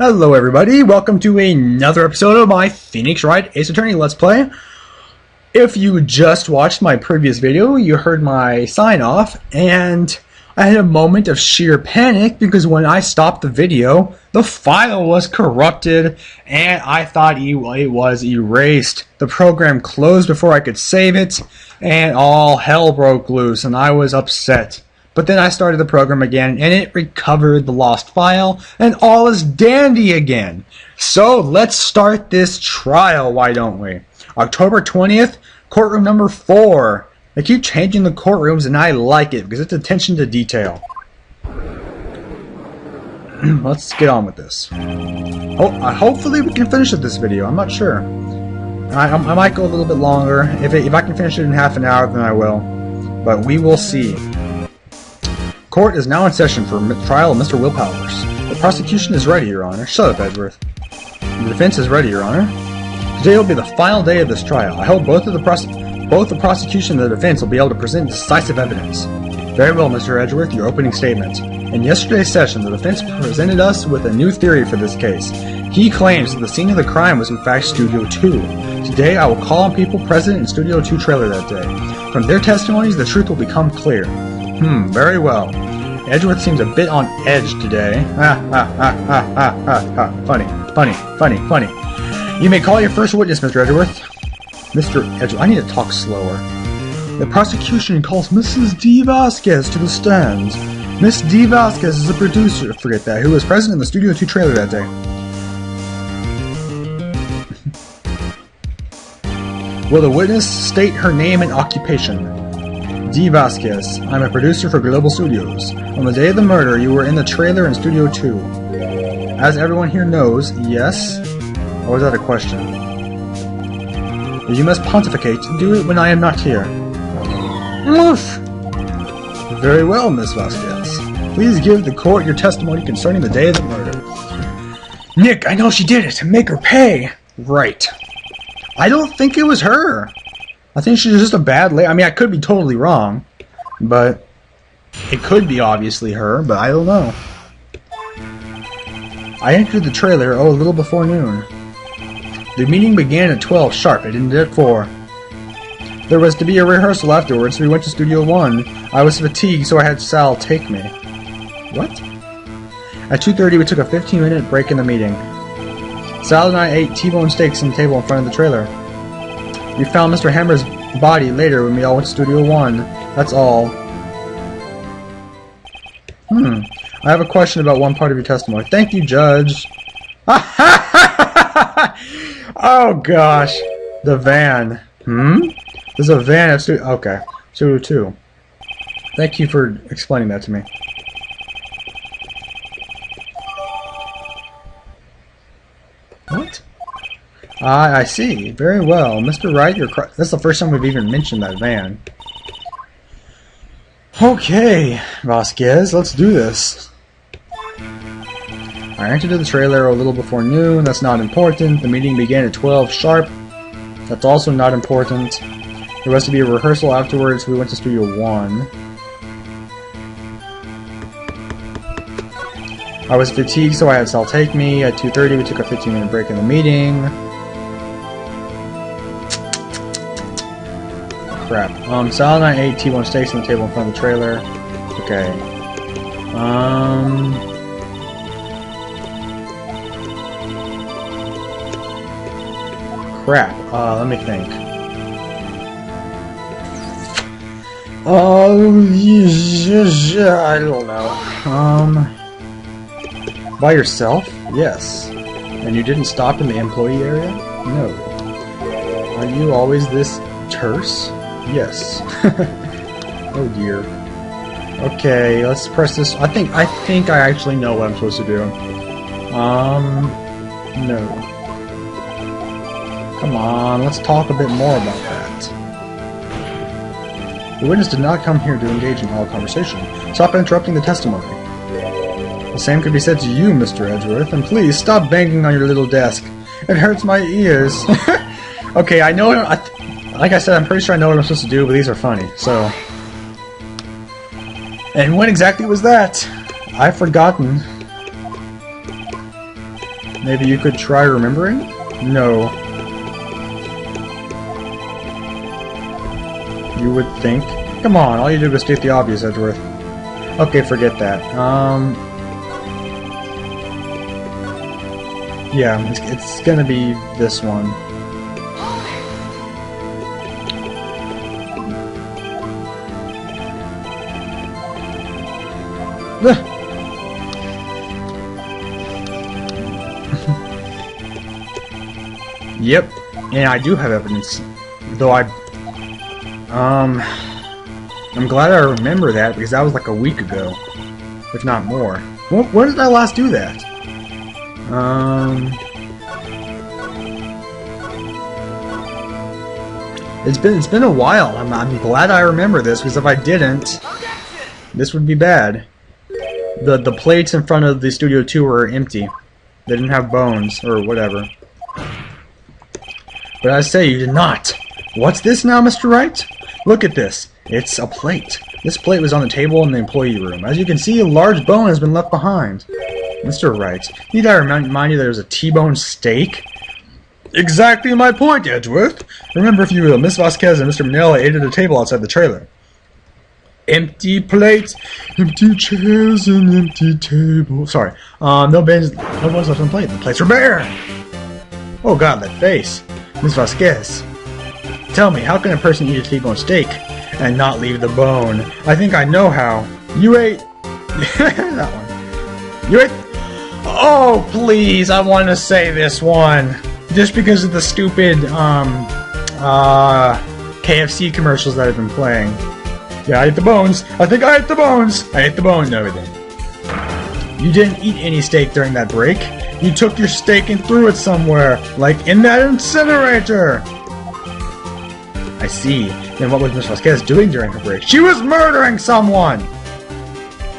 Hello everybody, welcome to another episode of my Phoenix Wright Ace Attorney Let's Play. If you just watched my previous video, you heard my sign off, and I had a moment of sheer panic because when I stopped the video, the file was corrupted and I thought it was erased. The program closed before I could save it, and all hell broke loose and I was upset. But then I started the program again, and it recovered the lost file, and all is dandy again. So let's start this trial, why don't we? October 20th, courtroom number 4. They keep changing the courtrooms, and I like it, because it's attention to detail. Let's get on with this. Hopefully we can finish this video, I'm not sure. I might go a little bit longer. If I can finish it in half an hour, then I will. But we will see. Court is now in session for trial of Mr. Willpowers. The prosecution is ready, Your Honor. Shut up, Edgeworth. The defense is ready, Your Honor. Today will be the final day of this trial. I hope both the prosecution and the defense will be able to present decisive evidence. Very well, Mr. Edgeworth, your opening statement. In yesterday's session, the defense presented us with a new theory for this case. He claims that the scene of the crime was in fact Studio 2. Today, I will call on people present in Studio 2 trailer that day. From their testimonies, the truth will become clear. Very well. Edgeworth seems a bit on edge today. Funny. You may call your first witness, Mr. Edgeworth. Mr. Edgeworth, I need to talk slower. The prosecution calls Mrs. D. Vasquez to the stand. Miss D. Vasquez is a producer, forget that, who was present in the Studio 2 trailer that day. Will the witness state her name and occupation? D. Vasquez. I'm a producer for Global Studios. On the day of the murder, you were in the trailer in Studio 2. As everyone here knows, yes? Or was that a question? You must pontificate. Do it when I am not here. Oof. Very well, Miss Vasquez. Please give the court your testimony concerning the day of the murder. Nick, I know she did it. Make her pay. Right. I don't think it was her. I think she's just a bad lady. I mean, I could be totally wrong, but it could be obviously her, but I don't know. I entered the trailer, a little before noon. The meeting began at 12 sharp. It ended at 4. There was to be a rehearsal afterwards, so we went to Studio 1. I was fatigued, so I had Sal take me. What? At 2:30, we took a 15-minute break in the meeting. Sal and I ate T-bone steaks on the table in front of the trailer. We found Mr. Hammer's body later when we all went to Studio 1. That's all. I have a question about one part of your testimony. Thank you, Judge. Oh, gosh. The van. There's a van at Studio... Okay. Studio 2. Thank you for explaining that to me. What? I see. Very well. Mr. Wright, that's the first time we've even mentioned that van. Okay, Vasquez, let's do this. I entered the trailer a little before noon. That's not important. The meeting began at 12 sharp. That's also not important. There was to be a rehearsal afterwards. We went to Studio 1. I was fatigued, so I had Sal take me. At 2:30, we took a 15-minute break in the meeting. Crap. Sal and I ate T-bone steaks on the table in front of the trailer. Okay. Crap. Let me think. I don't know. By yourself? Yes. And you didn't stop in the employee area? No. Are you always this terse? Yes. Oh dear. Okay, let's press this. I think I actually know what I'm supposed to do. No. Come on, let's talk a bit more about that. The witness did not come here to engage in all conversation. Stop interrupting the testimony. The same could be said to you, Mr. Edgeworth, and please stop banging on your little desk. It hurts my ears. Okay, I know. Like I said, I'm pretty sure I know what I'm supposed to do, but these are funny, so... And when exactly was that? I've forgotten. Maybe you could try remembering? No. You would think? Come on, all you did was state the obvious, Edgeworth. Okay, forget that. Yeah, it's gonna be this one. Yep, and I do have evidence, though I'm glad I remember that because that was like a week ago, if not more. When did I last do that? It's been a while. I'm glad I remember this because if I didn't, this would be bad. The plates in front of the Studio 2 were empty. They didn't have bones or whatever. But I say you did not. What's this now, Mr. Wright? Look at this. It's a plate. This plate was on the table in the employee room. As you can see, a large bone has been left behind. Mr. Wright, need I remind you that there's a T-bone steak? Exactly my point, Edgeworth. Remember, if you will, Miss Vasquez and Mr. Manella ate at a table outside the trailer. Empty plates, empty chairs, and empty tables. Sorry, no bones left on the plate. The plates were bare. Oh God, that face. Miss Vasquez, tell me, how can a person eat a T-bone steak and not leave the bone? I think I know how. You ate... that one. You ate... Oh, please, I want to say this one. Just because of the stupid, KFC commercials that have been playing. Yeah, I ate the bones. I think I ate the bones. I ate the bone and everything. You didn't eat any steak during that break. You took your steak and threw it somewhere, like in that incinerator. I see. Then what was Miss Vasquez doing during her break? She was murdering someone!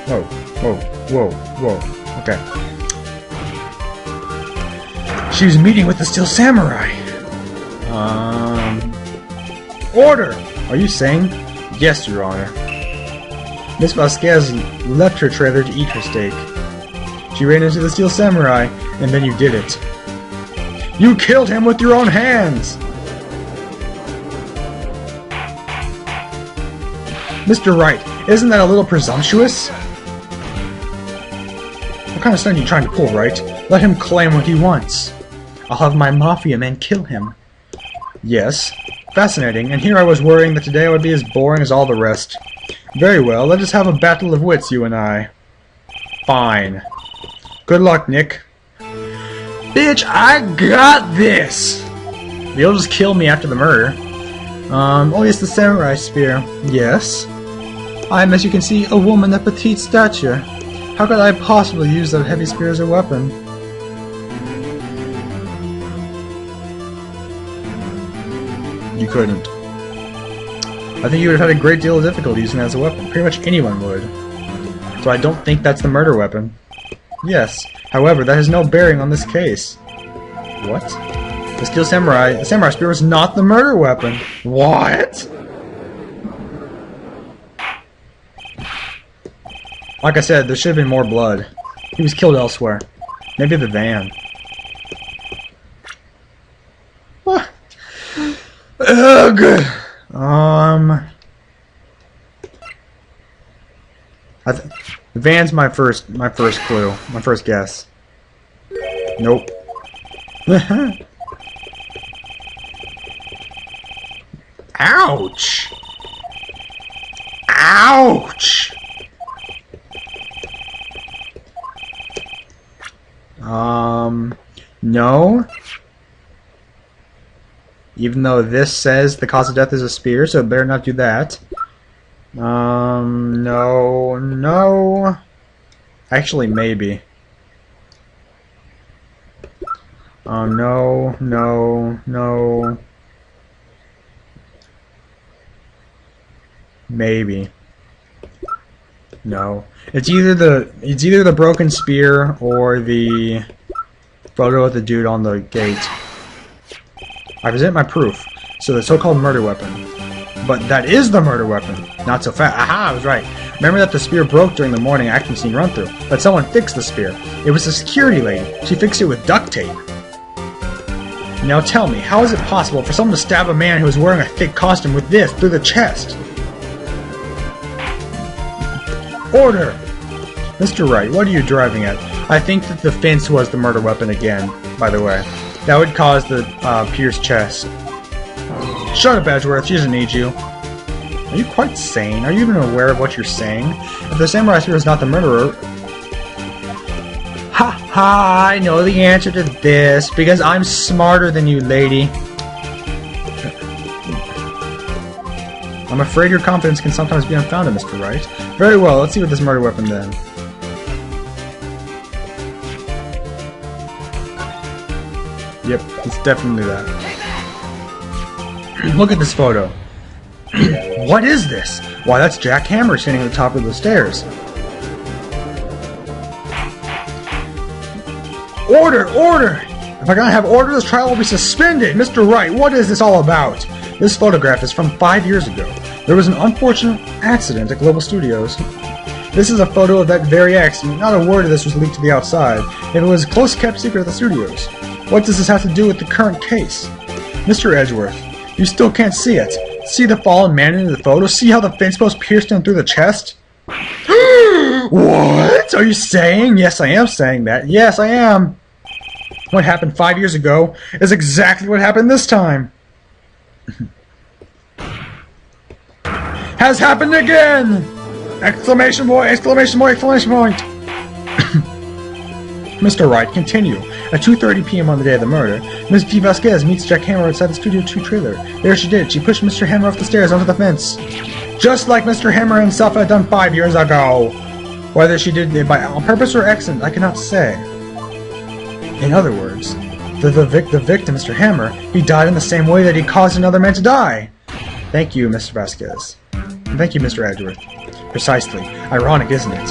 Whoa, whoa, whoa, whoa. Okay. She was meeting with the Steel Samurai. Order! Are you saying? Yes, Your Honor. Miss Vasquez left her trailer to eat her steak. She ran into the Steel Samurai, and then you did it. You killed him with your own hands! Mr. Wright, isn't that a little presumptuous? What kind of stunt are you trying to pull, Wright? Let him claim what he wants. I'll have my mafia men kill him. Yes. Fascinating, and here I was worrying that today I would be as boring as all the rest. Very well, let us have a battle of wits, you and I. Fine. Good luck, Nick. Bitch, I got this! You'll just kill me after the murder. Oh yes, the samurai spear. Yes. I am, as you can see, a woman of petite stature. How could I possibly use that heavy spear as a weapon? You couldn't. I think you would have had a great deal of difficulty using it as a weapon. Pretty much anyone would. So I don't think that's the murder weapon. Yes. However, that has no bearing on this case. What? The samurai spear was not the murder weapon. What? Like I said, there should have been more blood. He was killed elsewhere. Maybe the van. What? Ugh. The van's my first clue, my first guess. Nope. Ouch! Ouch! No. Even though this says the cause of death is a spear, so it better not do that. No. Actually, maybe. No. Maybe. No. It's either the broken spear or the photo of the dude on the gate. I present my proof. So the so-called murder weapon. but that is the murder weapon. Not so fast. Aha, I was right. Remember that the spear broke during the morning action scene run-through, but someone fixed the spear. It was the security lady. She fixed it with duct tape. Now tell me, how is it possible for someone to stab a man who is wearing a thick costume with this through the chest? Order! Mr. Wright, what are you driving at? I think that the fence was the murder weapon again, by the way. That would cause the pierced chest. Shut up, Edgeworth, she doesn't need you. Are you quite sane? Are you even aware of what you're saying? If the samurai spear is not the murderer... Ha ha! I know the answer to this, because I'm smarter than you, lady. I'm afraid your confidence can sometimes be unfounded, Mr. Wright. Very well, let's see what this murder weapon then. Yep, it's definitely that. Look at this photo. What is this? Why, that's Jack Hammer standing at the top of the stairs. Order! Order! If I gotta have order, this trial will be suspended! Mr. Wright, what is this all about? This photograph is from 5 years ago. There was an unfortunate accident at Global Studios. This is a photo of that very accident. Not a word of this was leaked to the outside. It was a close-kept secret at the studios. What does this have to do with the current case? Mr. Edgeworth, you still can't see it. See the fallen man in the photo? See how the fence post pierced him through the chest? What? Are you saying? Yes, I am saying that. Yes, I am. What happened 5 years ago is exactly what happened this time. Has happened again! Exclamation point! Exclamation point! Exclamation point! Mr. Wright, continue. At 2:30 p.m. on the day of the murder, Ms. G. Vasquez meets Jack Hammer outside the Studio 2 trailer. There she did. She pushed Mr. Hammer off the stairs onto the fence. Just like Mr. Hammer himself had done 5 years ago. Whether she did it on purpose or accident, I cannot say. In other words, the victim, Mr. Hammer, he died in the same way that he caused another man to die. Thank you, Mr. Vasquez. And thank you, Mr. Edgeworth. Precisely. Ironic, isn't it?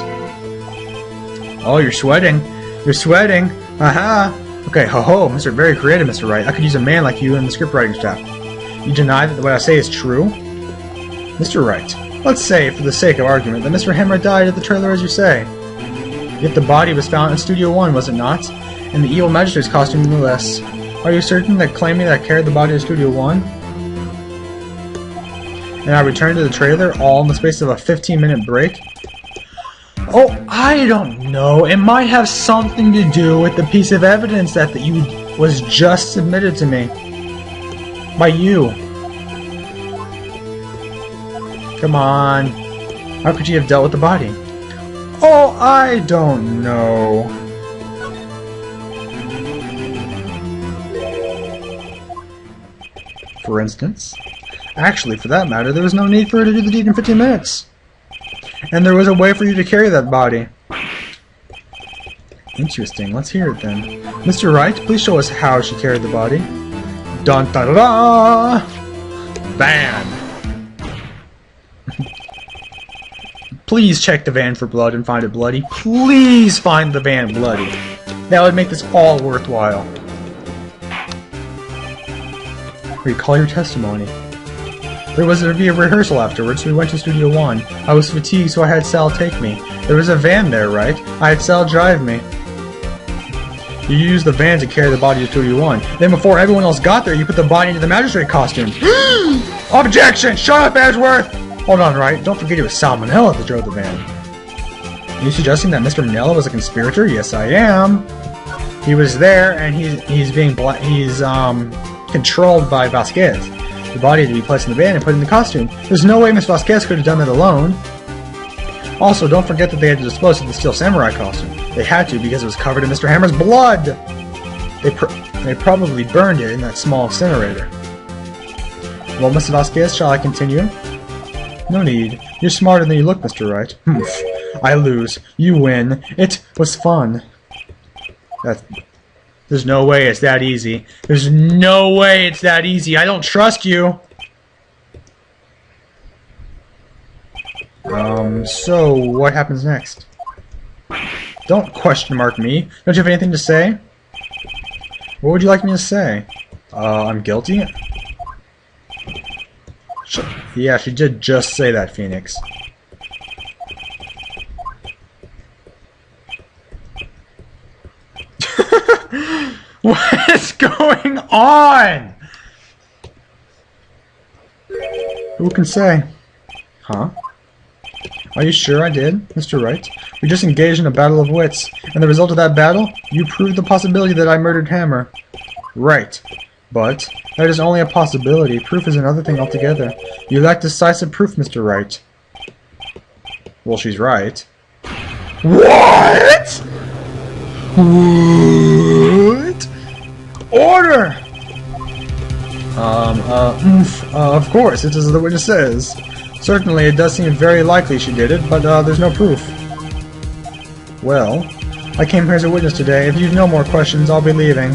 Oh, you're sweating. You're sweating. Aha! Okay, ho-ho, Mr. Very creative, Mr. Wright. I could use a man like you in the script writing staff. You deny that what I say is true? Mr. Wright, let's say, for the sake of argument, that Mr. Hammer died at the trailer as you say. Yet the body was found in Studio 1, was it not? In the evil magistrate's costume, nonetheless. Are you certain that claiming that I carried the body to Studio 1? And I returned to the trailer all in the space of a 15-minute break? Oh, I don't know. It might have something to do with the piece of evidence that was just submitted to me. By you. Come on. How could you have dealt with the body? Oh, I don't know. For instance? Actually, for that matter, there was no need for her to do the deed in 15 minutes. And there was a way for you to carry that body. Interesting. Let's hear it then. Mr. Wright, please show us how she carried the body. Dun da da da! Ban! Please check the van for blood and find it bloody. Please find the van bloody. That would make this all worthwhile. Recall your testimony. There was to be a rehearsal afterwards, so we went to Studio 1. I was fatigued, so I had Sal take me. There was a van there, right? I had Sal drive me. You used the van to carry the body to Studio 1. Then before everyone else got there, you put the body into the magistrate costume. Objection! Shut up, Edgeworth! Hold on, right? Don't forget it was Salmonella that drove the van. Are you suggesting that Mr. Manella was a conspirator? Yes, I am. He was there, and he's controlled by Vasquez. The body had to be placed in the van and put in the costume. There's no way Miss Vasquez could have done that alone. Also, don't forget that they had to dispose of the Steel Samurai costume. They had to because it was covered in Mr. Hammer's blood! They probably burned it in that small incinerator. Well, Miss Vasquez, shall I continue? No need. You're smarter than you look, Mr. Wright. Humph. I lose. You win. It was fun. There's no way it's that easy. There's no way it's that easy. I don't trust you. So what happens next? Don't question mark me. Don't you have anything to say? What would you like me to say? I'm guilty? Yeah, she did just say that, Phoenix. What is going on? Who can say? Huh? Are you sure I did, Mr. Wright? We just engaged in a battle of wits, and the result of that battle, you proved the possibility that I murdered Hammer. Right. But that is only a possibility. Proof is another thing altogether. You lack decisive proof, Mr. Wright. Well, she's right. What? What? Order! Of course, it is the witness says. Certainly, it does seem very likely she did it, but there's no proof. Well, I came here as a witness today. If you've no more questions, I'll be leaving.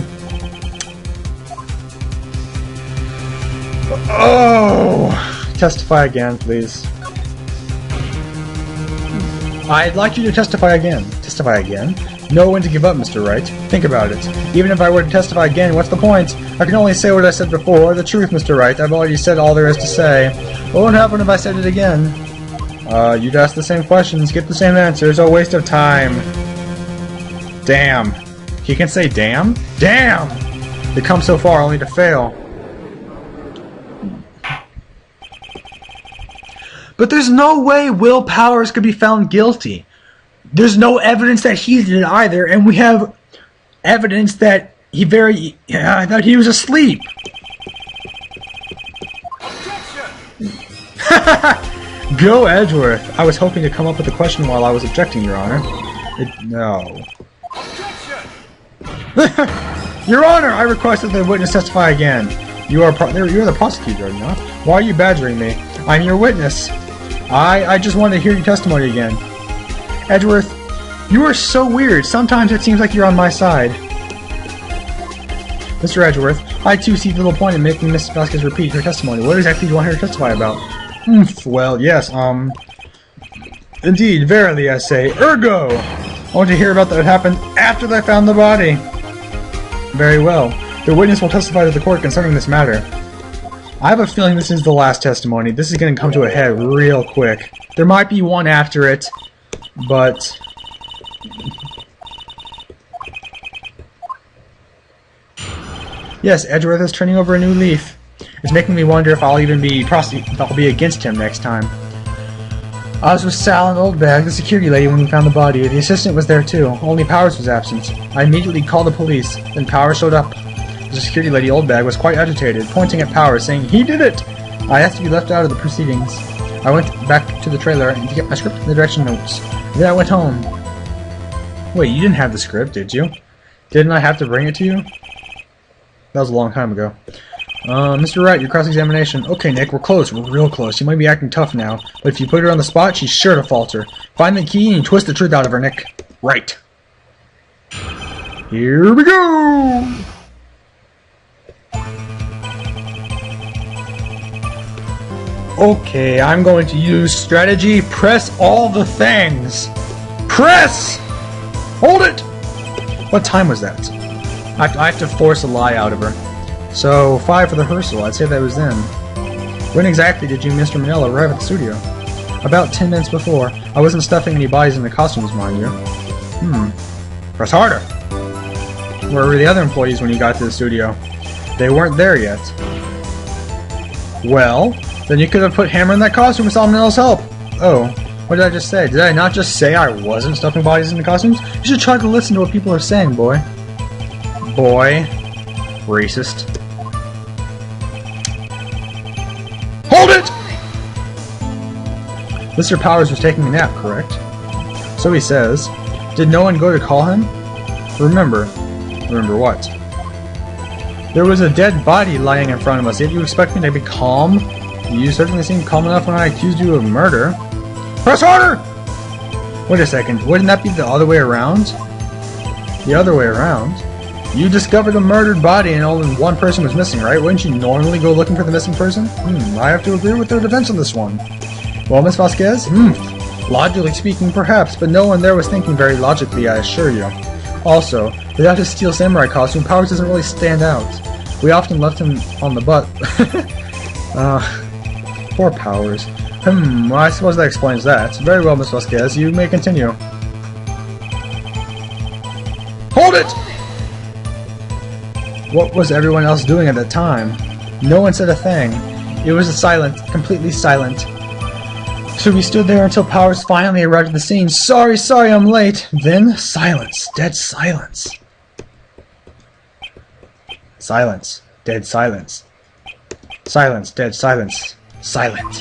Oh! Testify again, please. I'd like you to testify again. Testify again? Know when to give up, Mr. Wright. Think about it. Even if I were to testify again, what's the point? I can only say what I said before, the truth, Mr. Wright. I've already said all there is to say. What would happen if I said it again? You'd ask the same questions, get the same answers, a waste of time. Damn. He can say damn? Damn! They come so far only to fail. But there's no way Will Powers could be found guilty. There's no evidence that he did it either, and we have evidence that I thought he was asleep. Go Edgeworth. I was hoping to come up with a question while I was objecting, Your Honor. No. Your Honor, I request that the witness testify again. You're the prosecutor, are you not? Why are you badgering me? I'm your witness. I just wanted to hear your testimony again. Edgeworth, you are so weird. Sometimes it seems like you're on my side. Mr. Edgeworth, I too see little point in making Miss Vasquez repeat her testimony. What exactly do you want her to testify about? Well, yes, indeed, verily, I say, ergo! I want to hear about what happened after they found the body. Very well. The witness will testify to the court concerning this matter. I have a feeling this is the last testimony. This is going to come to a head real quick. There might be one after it, but... Yes, Edgeworth is turning over a new leaf. It's making me wonder if I'll even be against him next time. I was with Sal and Oldbag, the security lady, when we found the body. The assistant was there too. Only Powers was absent. I immediately called the police. Then Powers showed up. The security lady, Oldbag, was quite agitated, pointing at Powers, saying, "He did it!" I asked to be left out of the proceedings. I went back to the trailer to get my script and the direction notes. Then I went home. Wait, you didn't have the script, did you? Didn't I have to bring it to you? That was a long time ago. Mr. Wright, your cross-examination. Okay, Nick, we're close. We're real close. You might be acting tough now, but if you put her on the spot, she's sure to falter. Find the key and twist the truth out of her, Nick. Right. Here we go! Okay, I'm going to use strategy. Press all the things. Press! Hold it! What time was that? I have to force a lie out of her. So, 5 for the rehearsal. I'd say that was then. When exactly did you and Mr. Manila arrive at the studio? About 10 minutes before. I wasn't stuffing any bodies in the costumes, mind you. Press harder! Where were the other employees when you got to the studio? They weren't there yet. Well, then you could have put Hammer in that costume with Salmonella's help. Oh, what did I just say? Did I not just say I wasn't stuffing bodies in the costumes? You should try to listen to what people are saying, boy. Boy. Racist. Hold it! Mr. Powers was taking a nap, correct? So he says. Did no one go to call him? Remember. Remember what? There was a dead body lying in front of us, yet you expect me to be calm? You certainly seemed calm enough when I accused you of murder. Press harder! Wait a second, wouldn't that be the other way around? The other way around? You discovered a murdered body and only one person was missing, right? Wouldn't you normally go looking for the missing person? I have to agree with their defense on this one. Well, Miss Vasquez? Logically speaking, perhaps, but no one there was thinking very logically, I assure you. Also, without his steel samurai costume, Powers doesn't really stand out. We often left him on the butt. Poor Powers. Well, I suppose that explains that. Very well, Miss Vasquez. You may continue. Hold it! What was everyone else doing at that time? No one said a thing. It was silent, completely silent. So we stood there until Powers finally arrived at the scene. Sorry, I'm late. Then, silence. Dead silence. Silence. Dead silence. Silence. Dead silence. Silent.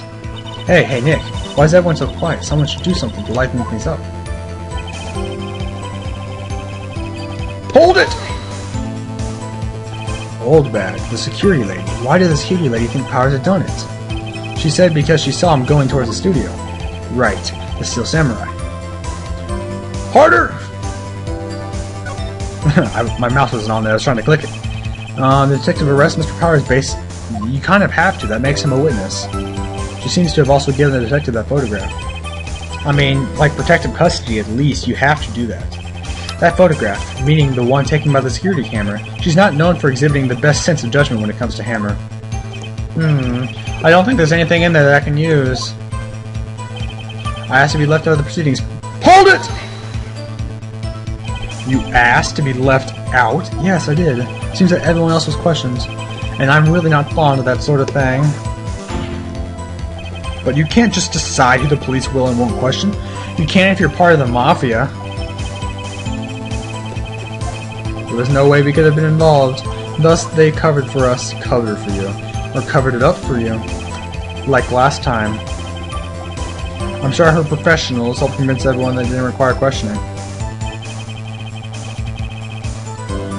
Hey, Nick. Why is everyone so quiet? Someone should do something to lighten things up. Hold it! Old bag. The security lady. Why did the security lady think Powers had done it? She said because she saw him going towards the studio. Right. The Steel Samurai. Harder! My mouse wasn't on there. I was trying to click it. The detective arrests Mr. Powers based... You kind of have to. That makes him a witness. She seems to have also given the detective that photograph. I mean, like protective custody at least, you have to do that. That photograph, meaning the one taken by the security camera, she's not known for exhibiting the best sense of judgment when it comes to Hammer. I don't think there's anything in there that I can use. I asked to be left out of the proceedings. Hold it! You asked to be left out? Yes, I did. Seems that everyone else was questioned. And I'm really not fond of that sort of thing. But you can't just decide who the police will and won't question. You can if you're part of the Mafia. There was no way we could have been involved. Thus, they covered for us. Covered for you. Or covered it up for you. Like last time. I'm sure her professionals helped convince everyone that it didn't require questioning.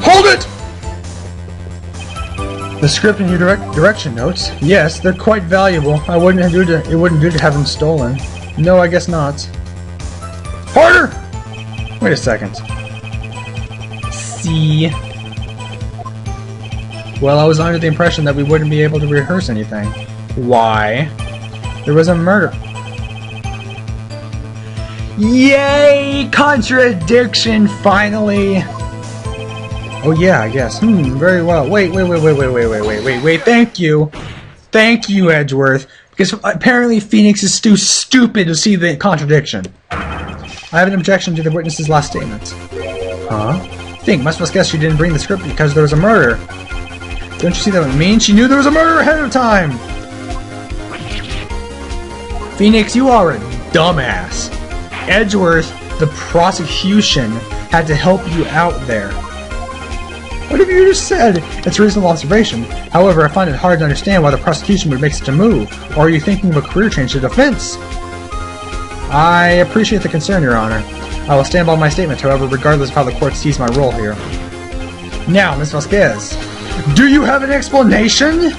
Hold it! The script and your direction notes? Yes, they're quite valuable. It wouldn't do to have them stolen. No, I guess not. Harder! Wait a second. See? Well, I was under the impression that we wouldn't be able to rehearse anything. Why? There was a murder. Yay! Contradiction, finally! Oh yeah, I guess. Very well. Wait, thank you! Thank you, Edgeworth. Because apparently Phoenix is too stupid to see the contradiction. I have an objection to the witness's last statement. Huh? Think, must guess she didn't bring the script because there was a murder. Don't you see that what it means? She knew there was a murder ahead of time! Phoenix, you are a dumbass. Edgeworth, the prosecution, had to help you out there. What have you just said? It's a reasonable observation. However, I find it hard to understand why the prosecution would make such a move. Or are you thinking of a career change to defense? I appreciate the concern, Your Honor. I will stand by my statement, however, regardless of how the court sees my role here. Now, Miss Vasquez, do you have an explanation?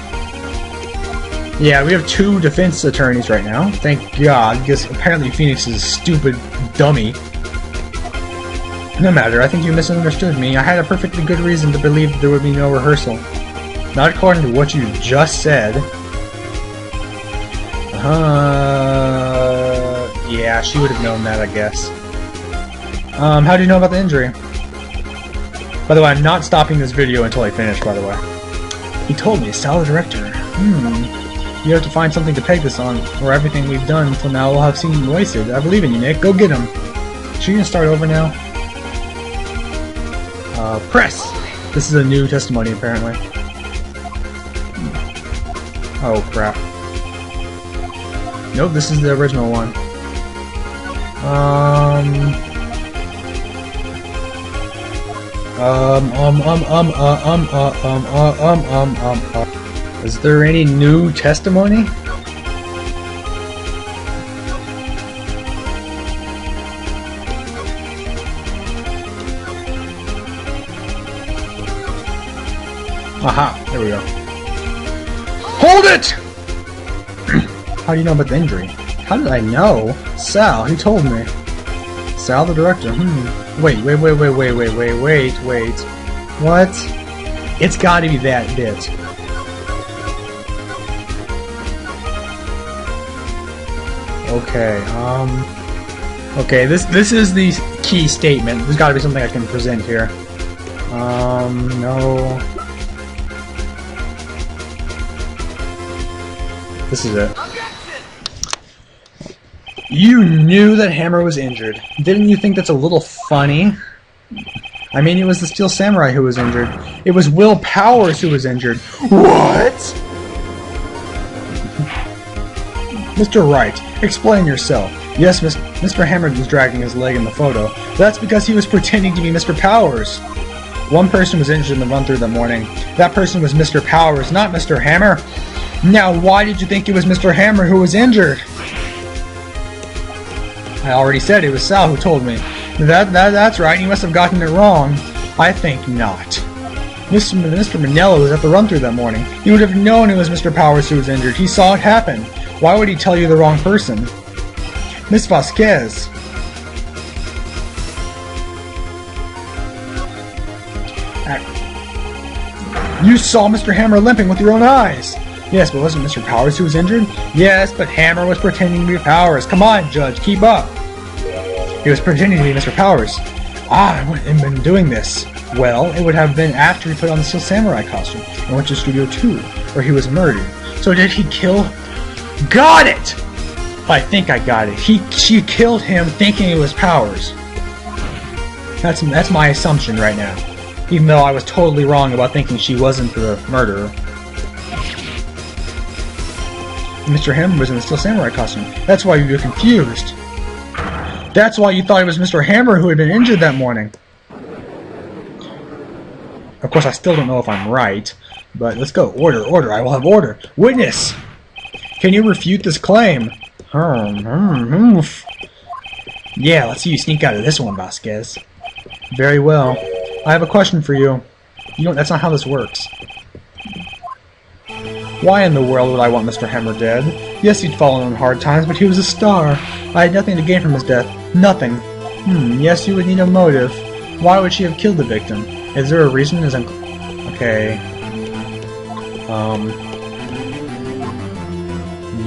Yeah, we have 2 defense attorneys right now. Thank God, because apparently Phoenix is a stupid dummy. No matter, I think you misunderstood me. I had a perfectly good reason to believe that there would be no rehearsal. Not according to what you just said. Yeah, she would have known that, I guess. How do you know about the injury? By the way, I'm not stopping this video until I finish, by the way. He told me, Sal the director. You have to find something to peg this on, or everything we've done until now will have seemed wasted. I believe in you, Nick. Go get him. Should we start over now? Press! This is a new testimony, apparently. Oh, crap. Nope, this is the original one. Is there any new testimony? Aha, there we go. Hold it! How do you know about the injury? How did I know? Sal, he told me. Sal the director, Wait. What? It's gotta be that bit. Okay, okay, this is the key statement. There's gotta be something I can present here. No. This is it. You knew that Hammer was injured. Didn't you think that's a little funny? I mean, it was the Steel Samurai who was injured. It was Will Powers who was injured. What? Mr. Wright, explain yourself. Yes, Mr. Hammer was dragging his leg in the photo. That's because he was pretending to be Mr. Powers. One person was injured in the run-through that morning. That person was Mr. Powers, not Mr. Hammer. Now, why did you think it was Mr. Hammer who was injured? I already said it was Sal who told me. That's right, you must have gotten it wrong. I think not. Mr. Manello was at the run-through that morning. He would have known it was Mr. Powers who was injured. He saw it happen. Why would he tell you the wrong person? Miss Vasquez. You saw Mr. Hammer limping with your own eyes. Yes, but wasn't Mr. Powers who was injured? Yes, but Hammer was pretending to be Powers. Come on, Judge, keep up. He was pretending to be Mr. Powers. I wouldn't have been doing this. Well, it would have been after he put on the Steel Samurai costume and went to Studio 2, where he was murdered. So did he kill... Got it! I think I got it. She killed him thinking it was Powers. That's my assumption right now. Even though I was totally wrong about thinking she wasn't the murderer. Mr. Hammer was in the Steel Samurai costume. That's why you were confused. That's why you thought it was Mr. Hammer who had been injured that morning. Of course, I still don't know if I'm right, but let's go. Order, order, I will have order. Witness! Can you refute this claim? Yeah, let's see you sneak out of this one, Vasquez. Very well. I have a question for you. That's not how this works. Why in the world would I want Mr. Hammer dead? Yes, he'd fallen on hard times, but he was a star. I had nothing to gain from his death. Nothing. Yes, you would need a motive. Why would she have killed the victim? Is there a reason? Okay.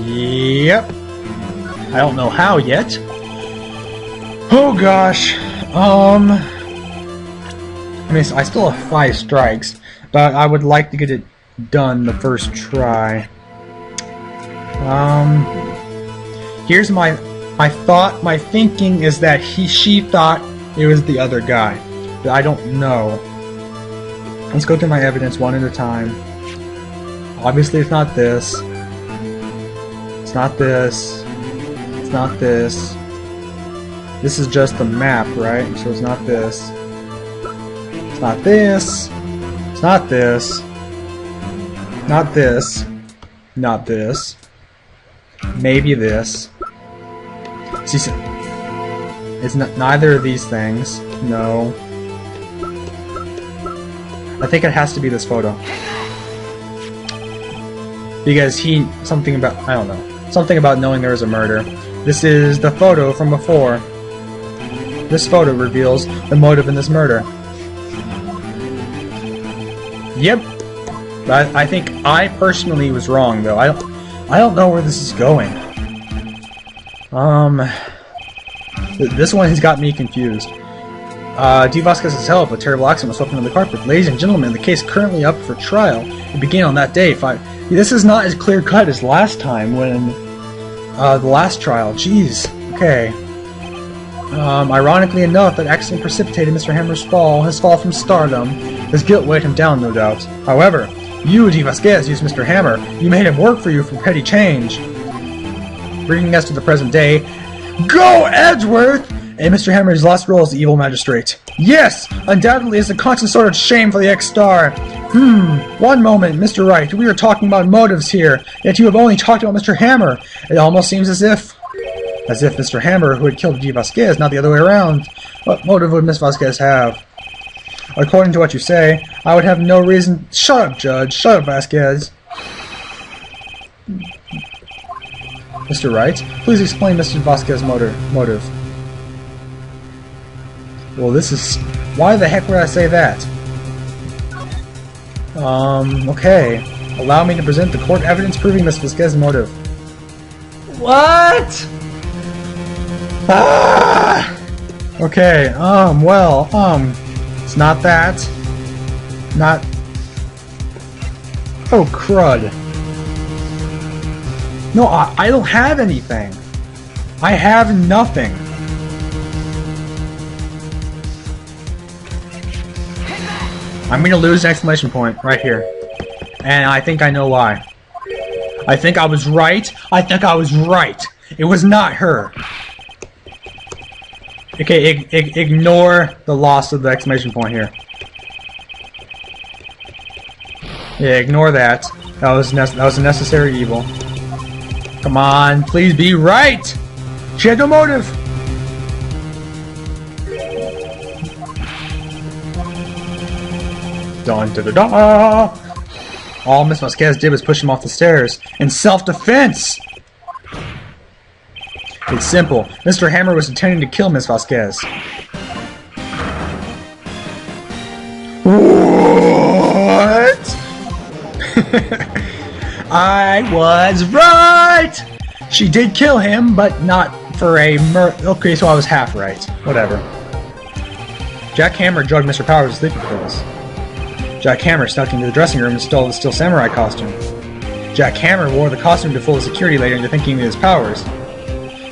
Yep. I don't know how yet. Oh gosh. I mean, I still have 5 strikes, but I would like to get it done the first try. Here's my thought. My thinking is that she thought it was the other guy, but I don't know. Let's go through my evidence one at a time. Obviously, it's not this. It's not this. It's not this. This is just the map, right? So it's not this. It's not this. It's not this. Not this. Not this. Maybe this. See, it's not neither of these things. No. I think it has to be this photo. Because something about, I don't know. Something about knowing there was a murder. This is the photo from before. This photo reveals the motive in this murder. Yep. I think I personally was wrong, though. I don't know where this is going. This one has got me confused. D. Vasquez's help, a terrible accident was swept under the carpet. Ladies and gentlemen, the case currently up for trial. It began on that day. This is not as clear-cut as last time when the last trial. Jeez. Okay. Ironically enough, that accident precipitated Mr. Hammer's fall, his fall from stardom. His guilt weighed him down, no doubt. However, you, D. Vasquez, used Mr. Hammer. You made him work for you for petty change. Bringing us to the present day. Go, Edgeworth! And Mr. Hammer's last role as the evil magistrate. Yes! Undoubtedly it's a constant sort of shame for the ex-star. One moment, Mr. Wright. We are talking about motives here, yet you have only talked about Mr. Hammer. It almost seems as if Mr. Hammer, who had killed D. Vasquez, not the other way around. What motive would Miss Vasquez have? According to what you say, I would have no reason... Shut up, Judge. Shut up, Vasquez. Mr. Wright, please explain Mr. Vasquez's motive. Well, this is... Why the heck would I say that? Okay. Allow me to present the court evidence proving Miss Vasquez's motive. What? Ah! Okay, well, it's not that. Not... Oh, crud. No, I don't have anything. I have nothing. I'm gonna lose an exclamation point right here. And I think I know why. I think I was right. I think I was right. It was not her. Okay, ignore the loss of the exclamation point here. Yeah, ignore that. That was a necessary evil. Come on, please be right! She had no motive! Dun da da da! All Miss Vasquez did was push him off the stairs. In self-defense! It's simple. Mr. Hammer was intending to kill Miss Vasquez. What? I was right! She did kill him, but not for a okay, so I was half right. Whatever. Jack Hammer drugged Mr. Powers' sleeping pills. Jack Hammer snuck into the dressing room and stole the Steel Samurai costume. Jack Hammer wore the costume to fool the security lady into thinking of his powers.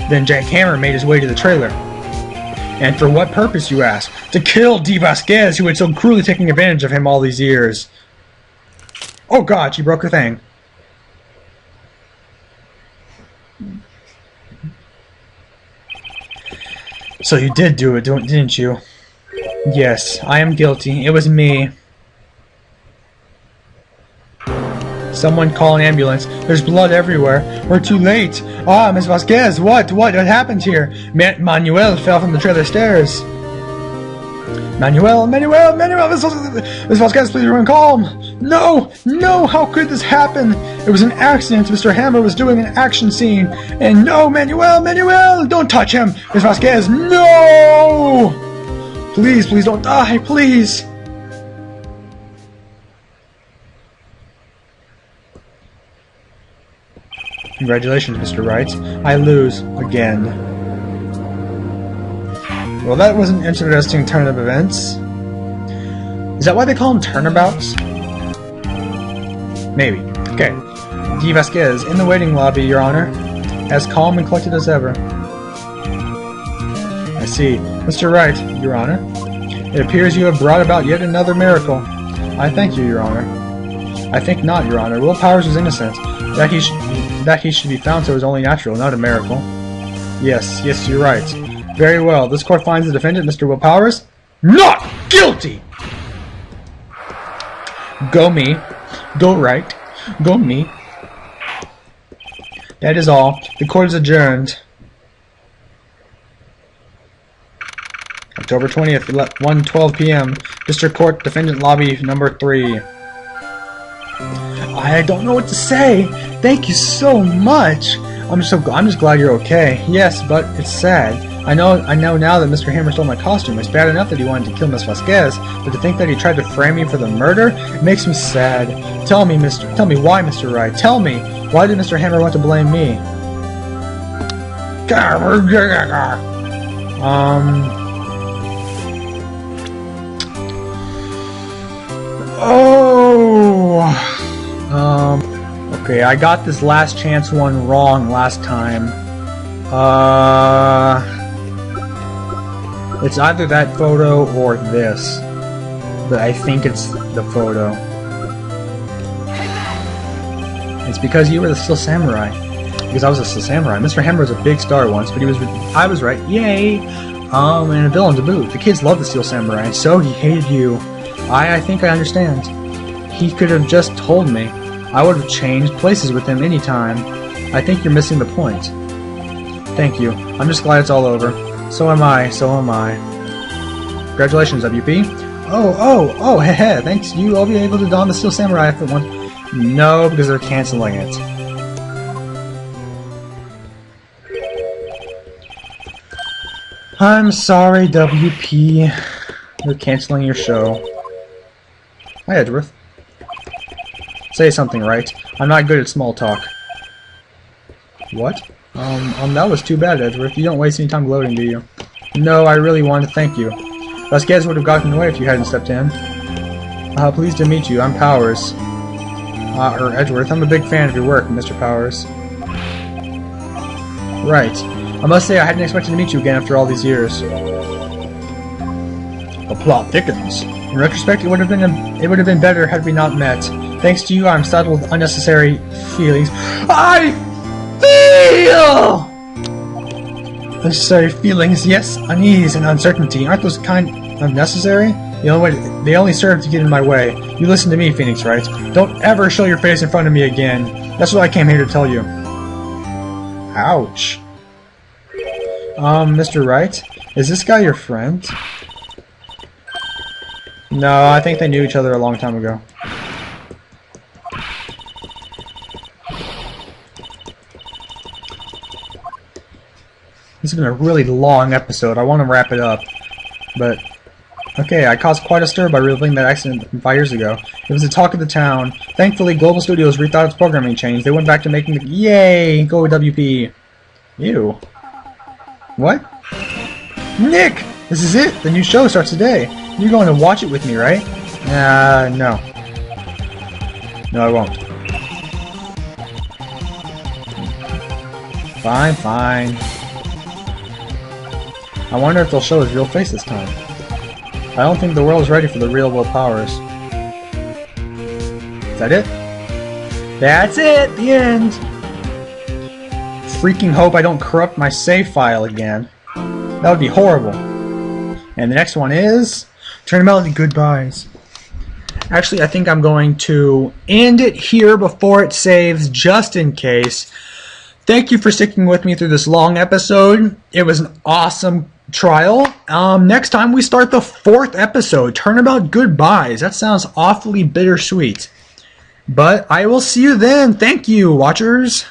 Then Jack Hammer made his way to the trailer. And for what purpose, you ask? To kill D. Vasquez, who had so cruelly taken advantage of him all these years. Oh god, she broke her thing. So you did do it, didn't you? Yes, I am guilty. It was me. Someone call an ambulance. There's blood everywhere. We're too late. Ah, Miss Vasquez, what happened here? Manuel fell from the trailer stairs. Manuel, Miss Vasquez, please remain calm. No, how could this happen? It was an accident. Mr. Hammer was doing an action scene. And no, Manuel, don't touch him. Miss Vasquez, no! Please don't die, please. Congratulations, Mr. Wright. I lose again. Well, that was an interesting turn of events. Is that why they call them turnabouts? Maybe. Okay. D. Vasquez, in the waiting lobby, Your Honor. As calm and collected as ever. I see. Mr. Wright, Your Honor. It appears you have brought about yet another miracle. I thank you, Your Honor. I think not, Your Honor. Will Powers was innocent. That he should be found so is only natural, not a miracle. Yes, you're right. Very well. This court finds the defendant, Mr. Will Powers, not guilty! Go me. Go right. Go me. That is all. The court is adjourned. October 20th, 1:12 p.m. District Court, Defendant Lobby, number 3. I don't know what to say. Thank you so much. I'm just glad you're okay. Yes, but it's sad. I know now that Mr. Hammer stole my costume. It's bad enough that he wanted to kill Miss Vasquez, but to think that he tried to frame me for the murder, it makes me sad. Tell me why, Mr. Wright. Tell me, why did Mr. Hammer want to blame me? Okay, I got this last chance one wrong last time. It's either that photo or this. But I think it's the photo. It's because you were the Steel Samurai. Because I was a Steel Samurai. Mr. Hammer was a big star once, but I was right. Yay! And a villain to boot. The kids loved the Steel Samurai, and so he hated you. I think I understand. He could have just told me. I would have changed places with him anytime. I think you're missing the point. Thank you. I'm just glad it's all over. So am I. Congratulations, WP. Oh, heh. Thanks. You'll be able to don the Steel Samurai outfit once. No, because they're canceling it. I'm sorry, WP. They're canceling your show. Hi, Edgeworth. Say something, right? I'm not good at small talk. What? That was too bad, Edgeworth. You don't waste any time gloating, do you? No, I really wanted to thank you. Vasquez would have gotten away if you hadn't stepped in. Pleased to meet you. I'm Powers. Edgeworth. I'm a big fan of your work, Mr. Powers. Right. I must say I hadn't expected to meet you again after all these years. The plot thickens. In retrospect, it would have been better had we not met. Thanks to you, I'm saddled with unnecessary feelings. I feel unnecessary feelings. Yes, unease and uncertainty. Aren't those kind of necessary? They only serve to get in my way. You listen to me, Phoenix Wright. Don't ever show your face in front of me again. That's what I came here to tell you. Ouch. Mr. Wright? Is this guy your friend? No, I think they knew each other a long time ago. This has been a really long episode. I want to wrap it up. But, okay, I caused quite a stir by revealing that accident from 5 years ago. It was the talk of the town. Thankfully, Global Studios rethought its programming change. They went back to making the... Yay! Go WP! Ew. What? Nick! This is it! The new show starts today. You're going to watch it with me, right? No. No, I won't. Fine, fine. I wonder if they'll show his real face this time. I don't think the world is ready for the real world powers. Is that it? That's it! The end! Freaking hope I don't corrupt my save file again. That would be horrible. And the next one is... Tournament goodbyes. Actually, I think I'm going to end it here before it saves, just in case. Thank you for sticking with me through this long episode. It was an awesome trial. Next time we start the 4th episode, Turnabout Goodbyes. That sounds awfully bittersweet. But I will see you then. Thank you, watchers.